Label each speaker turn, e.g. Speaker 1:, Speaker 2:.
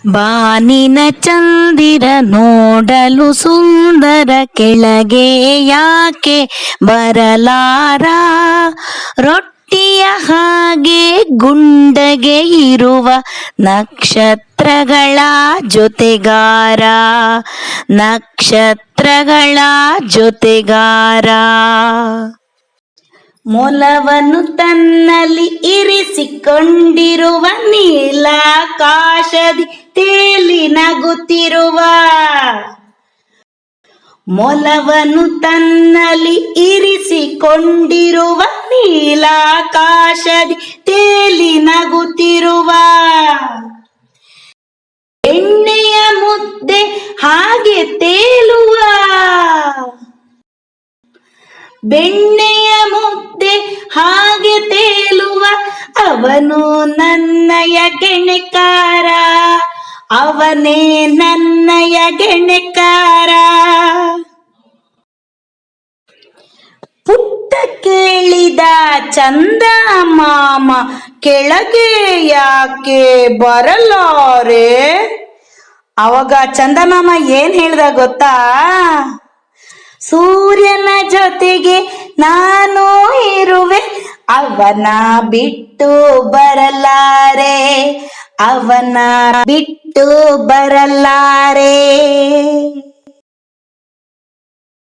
Speaker 1: ಬಾನಿನ ಚಂದಿರ ನೋಡಲು ಸುಂದರ, ಕೆಳಗೆ ಯಾಕೆ ಬರಲಾರ? ರೊಟ್ಟಿಯ ಹಾಗೆ ಗುಂಡಗೆ ಇರುವ ನಕ್ಷತ್ರಗಳ ಜೊತೆಗಾರ, ನಕ್ಷತ್ರಗಳ ಜೊತೆಗಾರ. ಮೊಲವನ್ನು ತನ್ನಲ್ಲಿ ಇರಿಸಿಕೊಂಡಿರುವ, ನೀಲಾಕಾಶದಿ ತೇಲಿ ನಗುತ್ತಿರುವ. ಮೊಲವನ್ನು ತನ್ನಲ್ಲಿ ಇರಿಸಿಕೊಂಡಿರುವ, ನೀಲಾಕಾಶದಿ ತೇಲಿ ನಗುತ್ತಿರುವ. ಎಣ್ಣೆಯ ಮುದ್ದೆ ಹಾಗೆ ತೇಲುವ, ಬೆಣ್ಣೆಯ ಮುದ್ದೆ ಹಾಗೆ ತೇಲುವ. ಅವನು ನನ್ನಯ ಗೆಣೆಕಾರ, ಅವನೇ ನನ್ನಯ ಗೆಣೆಕಾರ. ಪುಟ್ಟ ಕೇಳಿದ ಚಂದ ಮಾಮ, ಕೆಳಗೆ ಯಾಕೆ ಬರಲಾರೆ? ಅವಾಗ ಚಂದಮಾಮ ಏನ್ ಹೇಳ್ದ ಗೊತ್ತಾ? ಸೂರ್ಯನ ಜೊತೆಗೆ ನಾನು ಇರುವೆ, ಅವನ ಬಿಟ್ಟು ಬರಲಾರೆ, ಅವನ ಬಿಟ್ಟು ಬರಲಾರೆ.